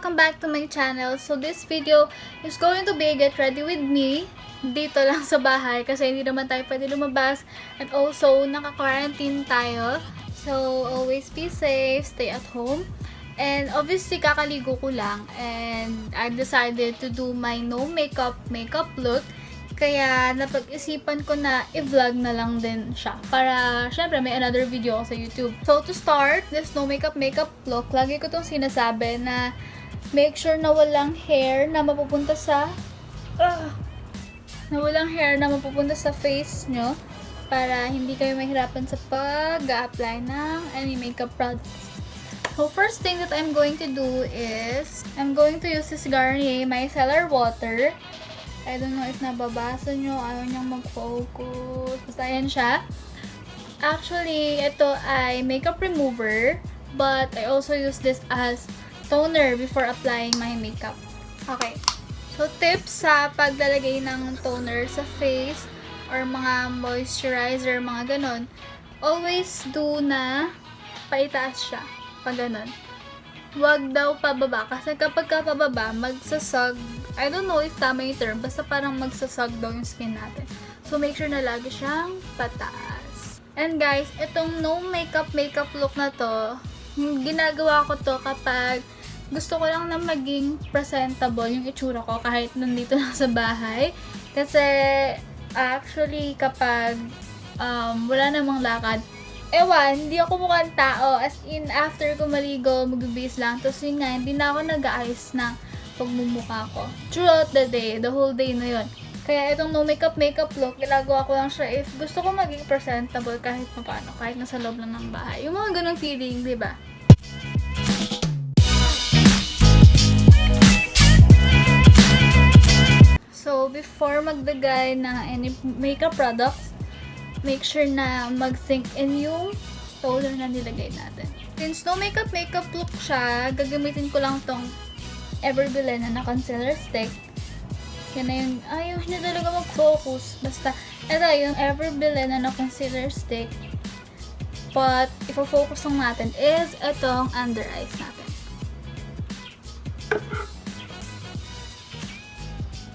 welcome back to my channel. So this video is going to be get ready with me dito lang sa bahay kasi hindi naman tayo pwede lumabas and also naka-quarantine tayo. So always be safe, stay at home. And obviously kakaligo ko lang and I decided to do my no makeup look. Kaya napag-isipan ko na i-vlog na lang din siya. Para, syempre, may another video ako sa YouTube. So, to start this no makeup look, lagi ko itong sinasabi na make sure na walang hair na mapupunta sa face nyo. Para hindi kayo mahirapan sa pag-apply ng any makeup products. So, first thing that I'm going to do is, I'm going to use this Garnier Micellar water. I don't know if nababasa nyo, ayaw niyang mag-focus. Basta yan siya. Actually, ito ay makeup remover, but I also use this as toner before applying my makeup. Okay. So, tips sa paglalagay ng toner sa face or mga moisturizer, mga ganon. Always do na paitaas siya. Pag ganon. Huwag daw pababa. Kasi kapag ka pababa, magsasag. I don't know if tama yung term. Basta parang magsasag daw yung skin natin. So, make sure na lagi siyang pataas. And guys, itong no makeup look na to, ginagawa ko to kapag gusto ko lang na maging presentable yung itsura ko kahit nandito lang sa bahay. Kasi, actually, kapag wala namang lakad, hindi ako mukhang tao. As in, after ko maligo, magbibihis lang. Tapos yun nga, hindi na ako nag-aayos ng pagmumukha ko. Throughout the day, the whole day na yun. Kaya itong no makeup look, ginagawa ko lang siya if gusto ko maging presentable kahit paano, kahit nasa loob lang ng bahay. Yung mga ganung feeling, di ba? So, before magdagay ng any makeup products, make sure na mag-sink in yung toner na nilagay natin. Since no makeup look siya, gagamitin ko lang tong Eyebrow na concealer stick. Yan na yung, ayaw niya talaga mag-focus. Basta, ito yung Eyebrow na concealer stick. But, ifo-focus lang natin is itong under eyes natin.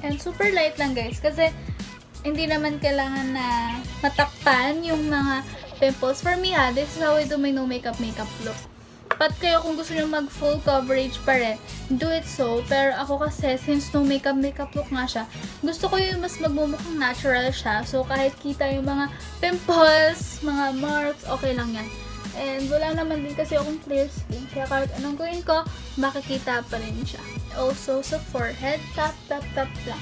And super light lang guys, kasi hindi naman kailangan na matakpan yung mga pimples. For me this is how I do my no makeup look. But kayo kung gusto nyo mag full coverage pa rin, do it so. Pero ako kasi, since no makeup look nga siya, gusto ko yung mas magmumukhang natural siya. So kahit kita yung mga pimples, mga marks, okay lang yan. And wala naman din kasi akong clear skin. Kaya kahit anong gawin ko, makikita pa rin siya. Also sa forehead, tap lang.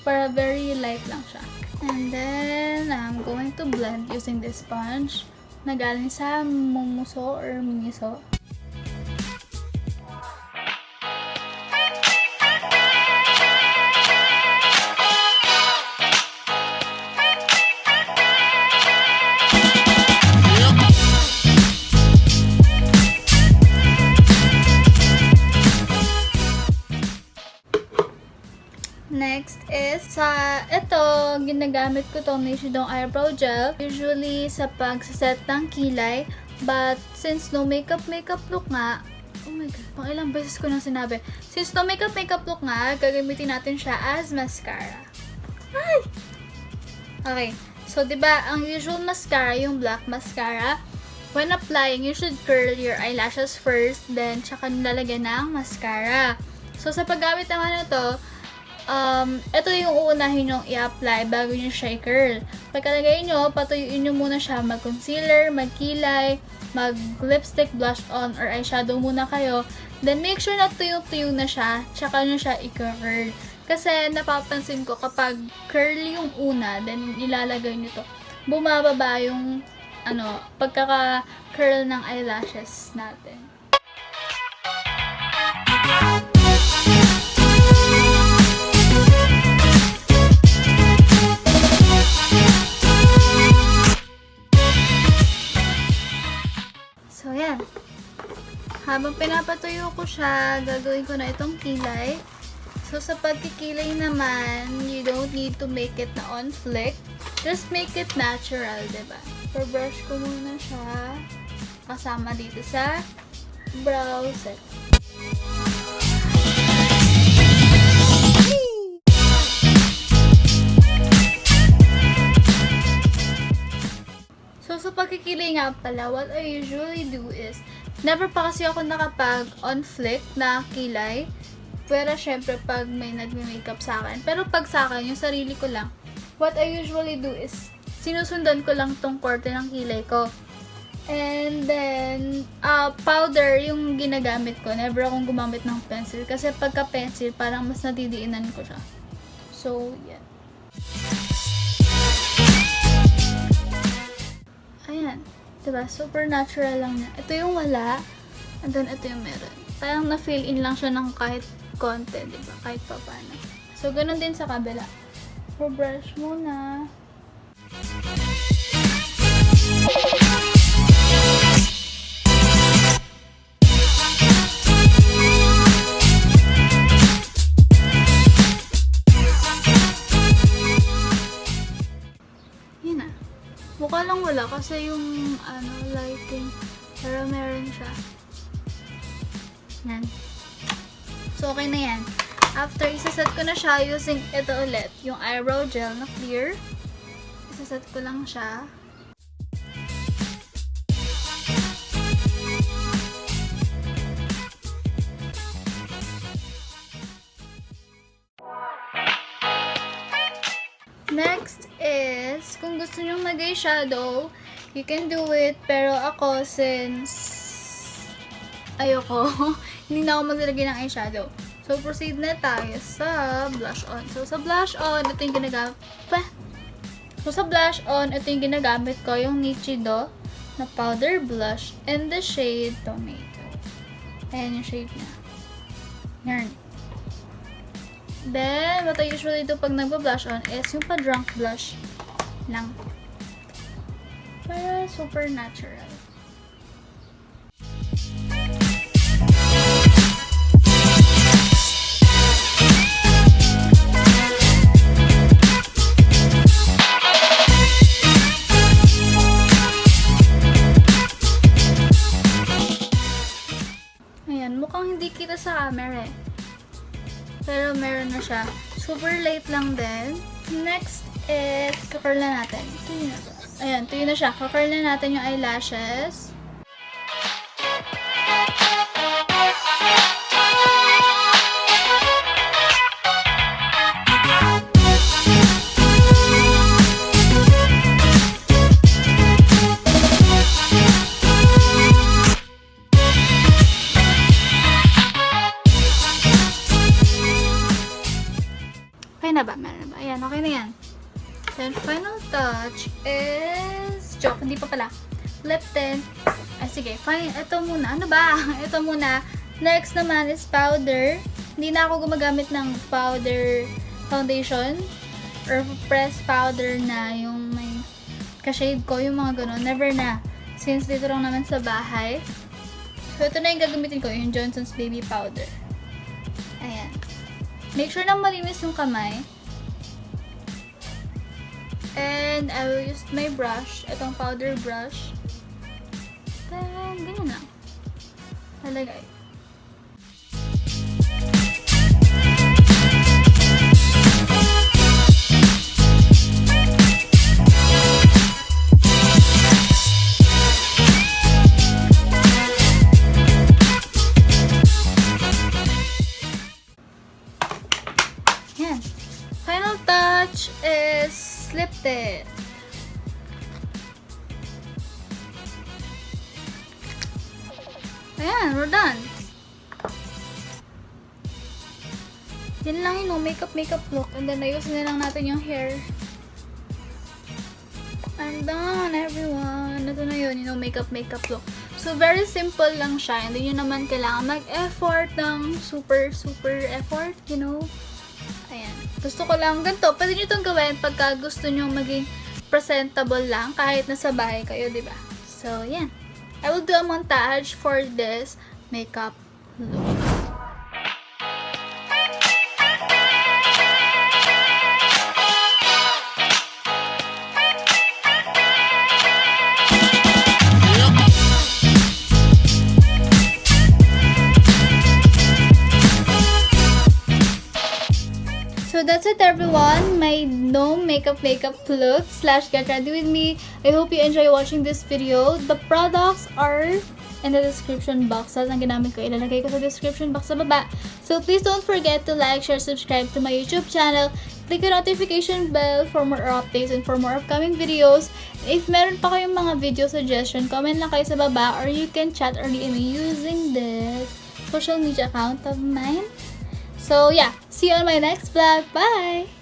Para very light lang siya. And then, I'm going to blend using this sponge na galing sa Mumuso or Miniso. Next is ito, ginagamit ko tong Nichido eyebrow gel. Usually sa pagsaset ng kilay. But since no makeup look nga, oh my god, pang ilang beses ko nang sinabi. Since no makeup look nga, gagamitin natin siya as mascara. Ay! Okay, so diba, ang usual mascara, yung black mascara, when applying, you should curl your eyelashes first, then tsaka nilalagyan ng mascara. So sa paggamit naman na to, ito yung uunahin nyong i-apply bago nyo siya i-curl. Pagkalagay nyo, patuyuin nyo muna siya mag-concealer, mag-kilay, mag-lipstick, blush on, or eyeshadow muna kayo. Then, make sure na tuyong-tuyo na siya, tsaka nyo siya i-curl. Kasi, napapansin ko, kapag curly yung una, then ilalagay nyo to, bumababa yung, pagkaka-curl ng eyelashes natin. So, yan. Habang pinapatuyo ko siya, gagawin ko na itong kilay. So, sa pagkikilay naman, you don't need to make it na on flick. Just make it natural, diba? Pa-brush ko muna siya. Kasama dito sa brow set. Actually nga pala, what I usually do is, never pa kasi ako nakapag on flick na kilay. Pero syempre, pag may nagme-makeup sa akin. Pero pag sa akin, yung sarili ko lang, what I usually do is, sinusundan ko lang tong korte ng kilay ko. And then, powder yung ginagamit ko. Never akong gumamit ng pencil. Kasi pagka pencil, parang mas nadidiinan ko siya. So, yeah. Ayan. Diba? Super natural lang niya. Ito yung wala. And then, ito yung meron. Parang na-fill in lang siya ng kahit konti. Diba? Kahit pa paano. So, ganun din sa kabila. So, brush muna. Yun na. Mukha lang wala kasi yung lighting. Pero meron siya. Yan. So, okay na yan. After, isaset ko na siya using ito ulit. Yung eyebrow gel na clear. Isaset ko lang siya. Next is, kung gusto nyo mag-eyeshadow, you can do it. Pero ako, since ayoko, hindi na ako maglalagay ng eyeshadow. So, proceed na tayo sa blush on. So, sa blush on, ito yung ginagamit. So, sa blush on, ito yung ginagamit ko, yung Nichido na powder blush in the shade Tomato. Ayan yung shade niya. Yan. Then, what I usually do pag nagpa-blush on is yung pa-drunk blush lang. Para super natural. Ayan, mukhang hindi kita sa camera eh. Pero meron na siya. Super light lang din. Next is, kakurl na natin. Tuyo na siya. Ayan, tuyo na siya. Kakurl na natin yung eyelashes. Okay na ba? Meron na ba? Ayan, okay na yan. Then, final touch is... Joke, hindi pa pala. Lip tint. Ay, sige. Fine. Ito muna. Ano ba? Ito muna. Next naman is powder. Hindi na ako gumagamit ng powder foundation or pressed powder na yung may ka-shade ko. Yung mga ganun. Never na. Since dito lang naman sa bahay. So, ito na yung gagamitin ko. Yung Johnson's Baby Powder. Ayan. Make sure na malinis yung kamay. And I will use my brush. Itong powder brush. Then, ganyan lang. Nalagay. Yan. Final touch is lip tint. Ayan, we're done. Yan lang yun, makeup look. And then, ayusin na lang natin yung hair. I'm done, everyone. Ito na yun, makeup look. So, very simple lang siya. Hindi nyo naman kailangan mag-effort ng super effort, Ayan. Gusto ko lang ganito. Pwede nyo itong gawin pagka gusto nyo maging presentable lang kahit nasa bahay kayo, diba? So, yan. I will do a montage for this makeup look. So, that's it everyone, my no makeup look / get ready with me. I hope you enjoy watching this video. The products are in the description box. Ang ginamit ko, ilalagay ko sa description box sa baba. So please don't forget to like, share, subscribe to my YouTube channel. Click the notification bell for more updates and for more upcoming videos. If meron pa kayong mga video suggestion, comment lang kayo sa baba or you can chat or DM me using this social media account of mine. So yeah, see you on my next vlog. Bye!